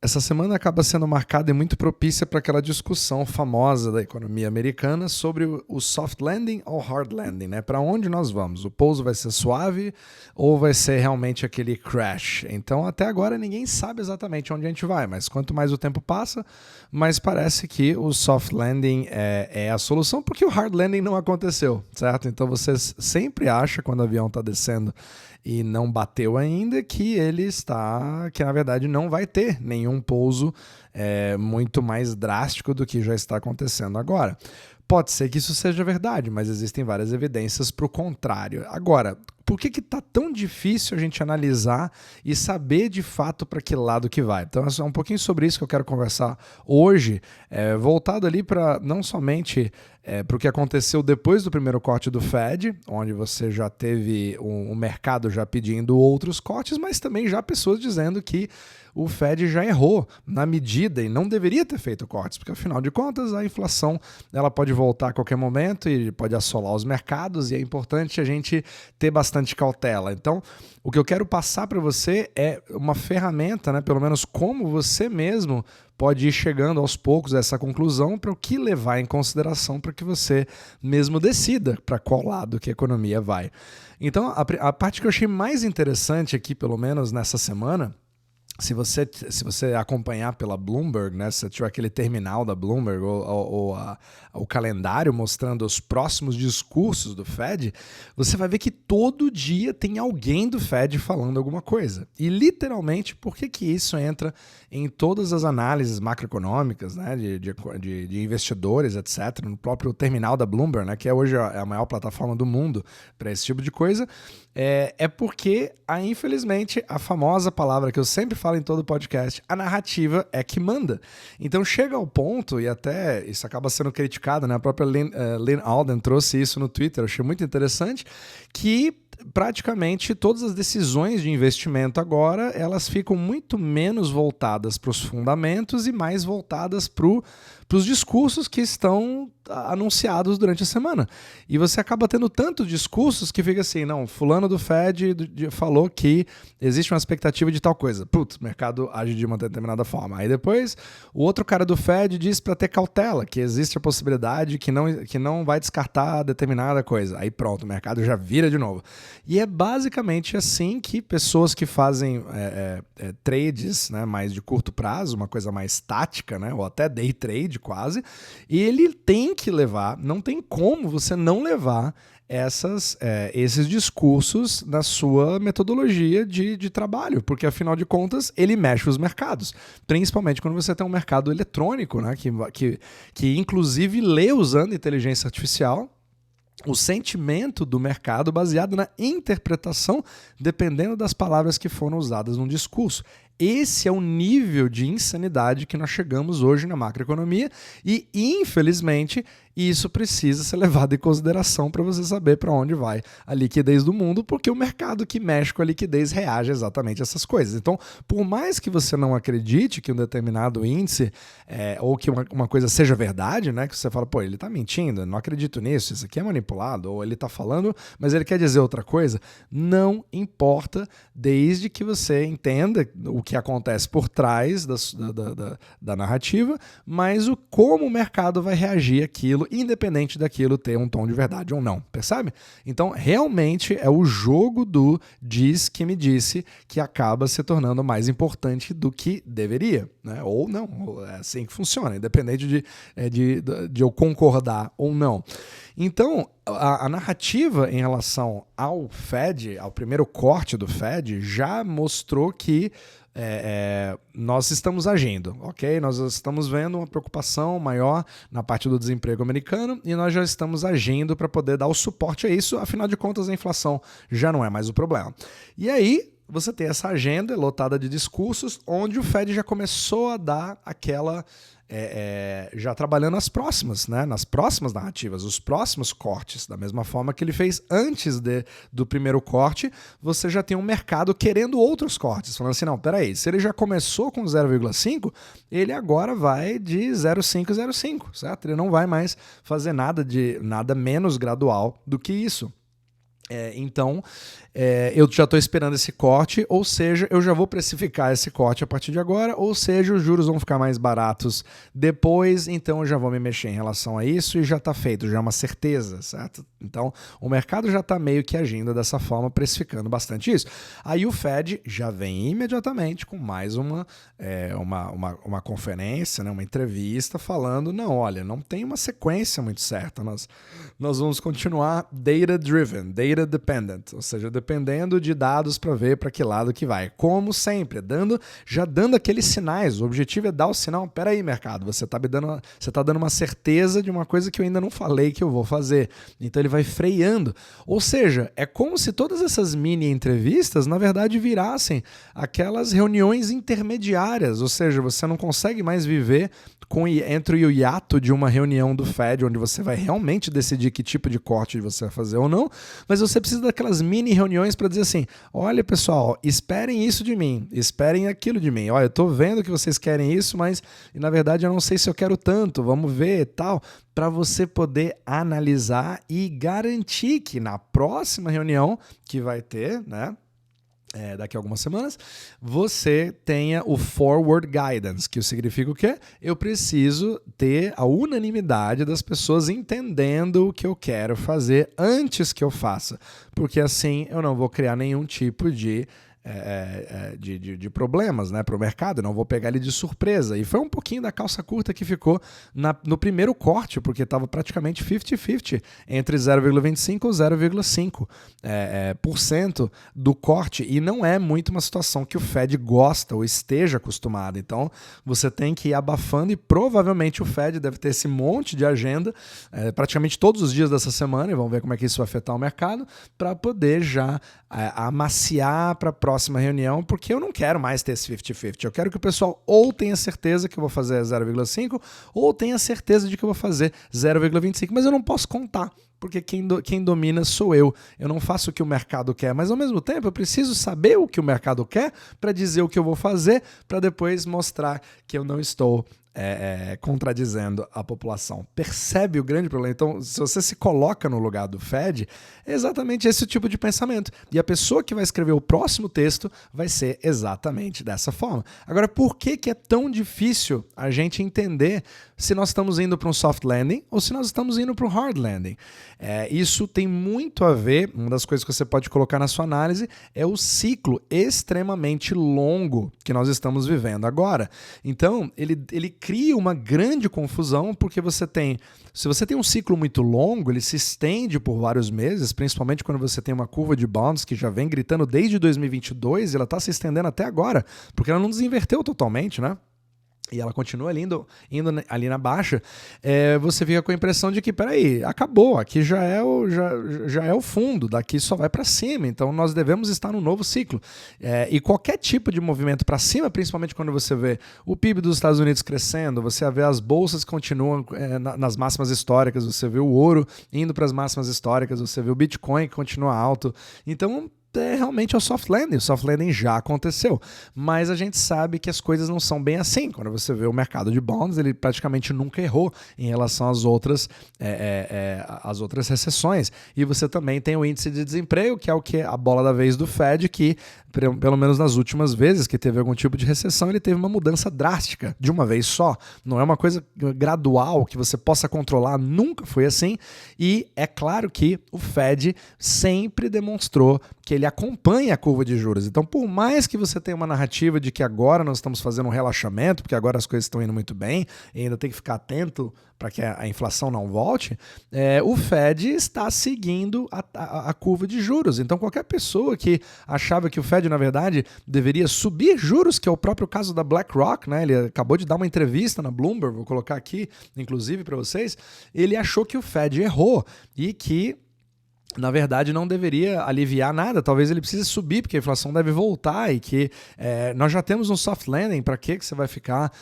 Essa semana acaba sendo marcada e muito propícia para aquela discussão famosa da economia americana sobre o soft landing ou hard landing, né? Para onde nós vamos? O pouso vai ser suave ou vai ser realmente aquele crash? Então, até agora ninguém sabe exatamente onde a gente vai, mas quanto mais o tempo passa, mais parece que o soft landing é a solução, porque o hard landing não aconteceu, certo? Então, você sempre acha quando o avião está descendo e não bateu ainda, que na verdade não vai ter nenhum pouso muito mais drástico do que já está acontecendo agora. Pode ser que isso seja verdade, mas existem várias evidências para o contrário. Agora, por que está tão difícil a gente analisar e saber de fato para que lado que vai? Então é um pouquinho sobre isso que eu quero conversar hoje, voltado ali para não somente para o que aconteceu depois do primeiro corte do Fed, onde você já teve um mercado já pedindo outros cortes, mas também já pessoas dizendo que o Fed já errou na medida e não deveria ter feito cortes, porque afinal de contas a inflação ela pode voltar a qualquer momento e pode assolar os mercados e é importante a gente ter bastante cautela. Então, o que eu quero passar para você é uma ferramenta, né, pelo menos como você mesmo pode ir chegando aos poucos a essa conclusão para o que levar em consideração para que você mesmo decida para qual lado que a economia vai. Então, a parte que eu achei mais interessante aqui, pelo menos nessa semana, se você acompanhar pela Bloomberg, né, se tiver aquele terminal da Bloomberg ou o calendário mostrando os próximos discursos do Fed, você vai ver que todo dia tem alguém do Fed falando alguma coisa. E literalmente, por que isso entra em todas as análises macroeconômicas, né, de investidores, etc., no próprio terminal da Bloomberg, né, que é hoje a maior plataforma do mundo para esse tipo de coisa, porque, infelizmente, a famosa palavra que eu sempre falo em todo podcast, a narrativa é que manda. Então chega ao ponto, e até isso acaba sendo criticado, né? A própria Lynn Alden trouxe isso no Twitter, eu achei muito interessante, que praticamente todas as decisões de investimento agora, elas ficam muito menos voltadas para os fundamentos e mais voltadas para os discursos que estão anunciados durante a semana. E você acaba tendo tantos discursos que fica assim, não, fulano do Fed falou que existe uma expectativa de tal coisa. Putz, o mercado age de uma determinada forma. Aí depois, o outro cara do Fed diz para ter cautela, que existe a possibilidade que não vai descartar determinada coisa. Aí pronto, o mercado já vira de novo. E é basicamente assim que pessoas que fazem trades, né, mais de curto prazo, uma coisa mais tática, né, ou até day trade quase, ele tem que levar, não tem como você não levar esses discursos na sua metodologia de trabalho, porque afinal de contas ele mexe os mercados, principalmente quando você tem um mercado eletrônico, né, que inclusive lê usando inteligência artificial o sentimento do mercado baseado na interpretação, dependendo das palavras que foram usadas no discurso. Esse é o nível de insanidade que nós chegamos hoje na macroeconomia e, infelizmente, isso precisa ser levado em consideração para você saber para onde vai a liquidez do mundo, porque o mercado que mexe com a liquidez reage exatamente a essas coisas. Então, por mais que você não acredite que um determinado índice ou que uma coisa seja verdade, né, que você fala, pô, ele está mentindo, não acredito nisso, isso aqui é manipulado, ou ele está falando, mas ele quer dizer outra coisa, não importa, desde que você entenda o que acontece por trás da narrativa, mas como o mercado vai reagir àquilo, independente daquilo ter um tom de verdade ou não, percebe? Então, realmente é o jogo do diz que me disse que acaba se tornando mais importante do que deveria, né? Ou não, é assim que funciona, independente de eu concordar ou não. Então, a narrativa em relação ao Fed, ao primeiro corte do Fed, já mostrou que nós estamos agindo, ok? Nós estamos vendo uma preocupação maior na parte do desemprego americano e nós já estamos agindo para poder dar o suporte a isso, afinal de contas a inflação já não é mais o problema. E aí você tem essa agenda lotada de discursos onde o Fed já começou a dar aquela já trabalhando nas próximas narrativas, os próximos cortes, da mesma forma que ele fez antes do primeiro corte, você já tem um mercado querendo outros cortes, falando assim, não, peraí, se ele já começou com 0,5, ele agora vai de 0,5 a 0,5, certo? Ele não vai mais fazer nada menos gradual do que isso. Então, eu já estou esperando esse corte, ou seja, eu já vou precificar esse corte a partir de agora, ou seja, os juros vão ficar mais baratos depois, então eu já vou me mexer em relação a isso e já está feito, já é uma certeza, certo? Então, o mercado já está meio que agindo dessa forma, precificando bastante isso. Aí o Fed já vem imediatamente com mais uma conferência, né, uma entrevista falando, não, olha, não tem uma sequência muito certa, nós vamos continuar data-driven, data-dependent, ou seja, dependendo de dados para ver para que lado que vai. Como sempre, já dando aqueles sinais. O objetivo é dar o sinal, peraí, mercado, você está dando uma certeza de uma coisa que eu ainda não falei que eu vou fazer. Então ele vai freando. Ou seja, é como se todas essas mini entrevistas, na verdade, virassem aquelas reuniões intermediárias, ou seja, você não consegue mais viver entre o hiato de uma reunião do Fed, onde você vai realmente decidir que tipo de corte você vai fazer ou não, mas você precisa daquelas mini reuniões para dizer assim, olha pessoal, esperem isso de mim, esperem aquilo de mim, olha, eu tô vendo que vocês querem isso, mas na verdade eu não sei se eu quero tanto, vamos ver e tal, para você poder analisar e garantir que na próxima reunião que vai ter, né, daqui a algumas semanas, você tenha o forward guidance, que significa o quê? Eu preciso ter a unanimidade das pessoas entendendo o que eu quero fazer antes que eu faça, porque assim eu não vou criar nenhum tipo de problemas, né, para o mercado, não vou pegar ele de surpresa. E foi um pouquinho da calça curta que ficou no primeiro corte, porque estava praticamente 50-50 entre 0,25% e 0,5% do corte, e não é muito uma situação que o Fed gosta ou esteja acostumado. Então você tem que ir abafando, e provavelmente o Fed deve ter esse monte de agenda praticamente todos os dias dessa semana, e vamos ver como é que isso vai afetar o mercado, para poder já amaciar para a próxima reunião, porque eu não quero mais ter esse 50-50. Eu quero que o pessoal ou tenha certeza que eu vou fazer 0,5 ou tenha certeza de que eu vou fazer 0,25, mas eu não posso contar, porque quem domina sou eu. Eu não faço o que o mercado quer, mas ao mesmo tempo eu preciso saber o que o mercado quer para dizer o que eu vou fazer, para depois mostrar que eu não estou contradizendo a população. Percebe o grande problema? Então, se você se coloca no lugar do Fed, é exatamente esse o tipo de pensamento. E a pessoa que vai escrever o próximo texto vai ser exatamente dessa forma. Agora, por que é tão difícil a gente entender se nós estamos indo para um soft landing ou se nós estamos indo para um hard landing? Isso tem muito a ver, uma das coisas que você pode colocar na sua análise é o ciclo extremamente longo que nós estamos vivendo agora. Então, ele cria uma grande confusão, porque se você tem um ciclo muito longo, ele se estende por vários meses, principalmente quando você tem uma curva de bonds que já vem gritando desde 2022 e ela está se estendendo até agora, porque ela não desinverteu totalmente, né? E ela continua indo ali na baixa, você fica com a impressão de que, peraí, acabou, aqui já é o fundo, daqui só vai para cima, então nós devemos estar num novo ciclo. E qualquer tipo de movimento para cima, principalmente quando você vê o PIB dos Estados Unidos crescendo, você vê as bolsas que continuam nas máximas históricas, você vê o ouro indo para as máximas históricas, você vê o Bitcoin que continua alto, então realmente é o soft landing. O soft landing já aconteceu, mas a gente sabe que as coisas não são bem assim. Quando você vê o mercado de bonds, ele praticamente nunca errou em relação às outras recessões. E você também tem o índice de desemprego, que é a bola da vez do Fed, que pelo menos nas últimas vezes que teve algum tipo de recessão, ele teve uma mudança drástica de uma vez só. Não é uma coisa gradual que você possa controlar, nunca foi assim. E é claro que o Fed sempre demonstrou que ele acompanha a curva de juros. Então, por mais que você tenha uma narrativa de que agora nós estamos fazendo um relaxamento, porque agora as coisas estão indo muito bem, e ainda tem que ficar atento para que a inflação não volte, o Fed está seguindo a curva de juros. Então, qualquer pessoa que achava que o Fed, na verdade, deveria subir juros, que é o próprio caso da BlackRock, né? Ele acabou de dar uma entrevista na Bloomberg, vou colocar aqui, inclusive, para vocês, ele achou que o Fed errou e que na verdade não deveria aliviar nada, talvez ele precise subir, porque a inflação deve voltar e que nós já temos um soft landing, para que você vai ficar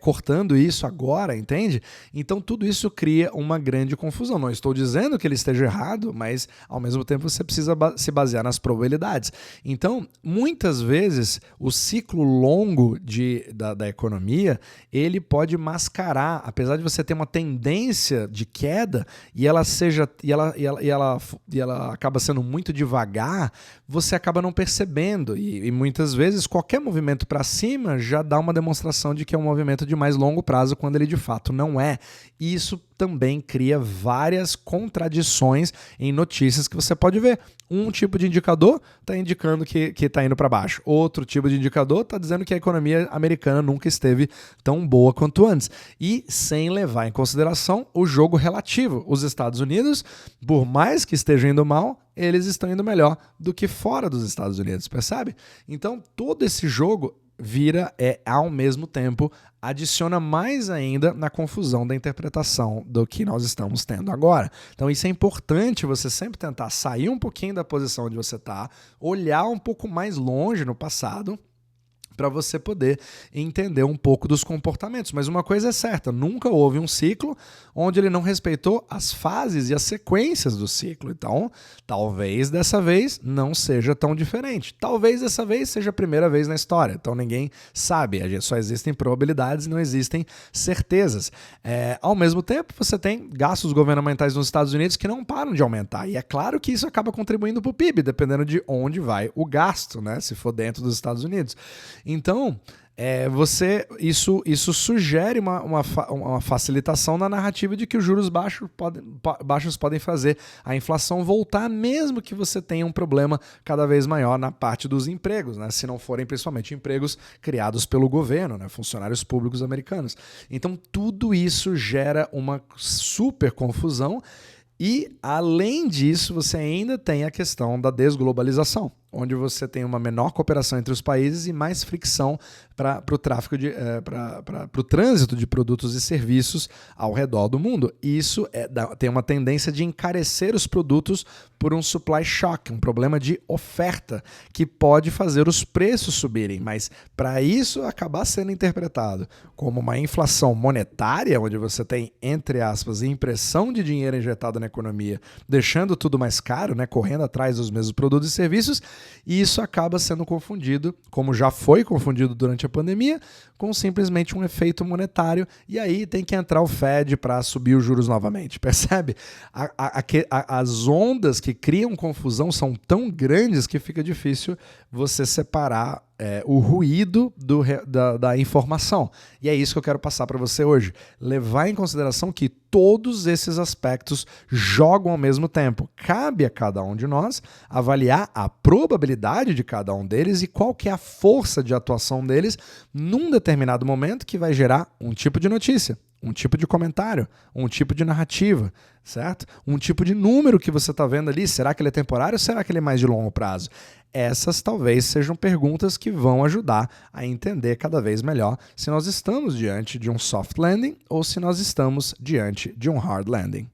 cortando isso agora, entende? Então tudo isso cria uma grande confusão. Não estou dizendo que ele esteja errado, mas ao mesmo tempo você precisa se basear nas probabilidades. Então, muitas vezes, o ciclo longo da economia, ele pode mascarar, apesar de você ter uma tendência de queda, e ela e ela acaba sendo muito devagar, você acaba não percebendo. E muitas vezes qualquer movimento para cima já dá uma demonstração de que é um movimento de mais longo prazo, quando ele de fato não é. E isso também cria várias contradições em notícias que você pode ver. Um tipo de indicador está indicando que está indo para baixo. Outro tipo de indicador está dizendo que a economia americana nunca esteve tão boa quanto antes. E sem levar em consideração o jogo relativo. Os Estados Unidos, por mais que estejam indo mal, eles estão indo melhor do que fora dos Estados Unidos, percebe? Então, todo esse jogo ao mesmo tempo, adiciona mais ainda na confusão da interpretação do que nós estamos tendo agora. Então isso é importante, você sempre tentar sair um pouquinho da posição onde você está, olhar um pouco mais longe no passado, para você poder entender um pouco dos comportamentos. Mas uma coisa é certa, nunca houve um ciclo onde ele não respeitou as fases e as sequências do ciclo. Então, talvez dessa vez não seja tão diferente. Talvez dessa vez seja a primeira vez na história. Então, ninguém sabe. Só existem probabilidades e não existem certezas. Ao mesmo tempo, você tem gastos governamentais nos Estados Unidos que não param de aumentar. E é claro que isso acaba contribuindo para o PIB, dependendo de onde vai o gasto, né? Se for dentro dos Estados Unidos. Então, isso sugere uma facilitação na narrativa de que os juros baixos podem fazer a inflação voltar, mesmo que você tenha um problema cada vez maior na parte dos empregos, né? Se não forem principalmente empregos criados pelo governo, né? Funcionários públicos americanos. Então, tudo isso gera uma super confusão. E, além disso, você ainda tem a questão da desglobalização, onde você tem uma menor cooperação entre os países e mais fricção para o trânsito de produtos e serviços ao redor do mundo. E isso tem uma tendência de encarecer os produtos por um supply shock, um problema de oferta, que pode fazer os preços subirem. Mas para isso acabar sendo interpretado como uma inflação monetária, onde você tem, entre aspas, impressão de dinheiro injetado na economia, deixando tudo mais caro, né, correndo atrás dos mesmos produtos e serviços, e isso acaba sendo confundido, como já foi confundido durante a pandemia, com simplesmente um efeito monetário, e aí tem que entrar o Fed para subir os juros novamente, percebe? As ondas que criam confusão são tão grandes que fica difícil você separar o ruído da informação. E é isso que eu quero passar para você hoje. Levar em consideração que todos esses aspectos jogam ao mesmo tempo. Cabe a cada um de nós avaliar a probabilidade de cada um deles e qual que é a força de atuação deles num determinado momento que vai gerar um tipo de notícia, um tipo de comentário, um tipo de narrativa, certo? Um tipo de número que você está vendo ali. Será que ele é temporário ou será que ele é mais de longo prazo? Essas talvez sejam perguntas que vão ajudar a entender cada vez melhor se nós estamos diante de um soft landing ou se nós estamos diante de um hard landing.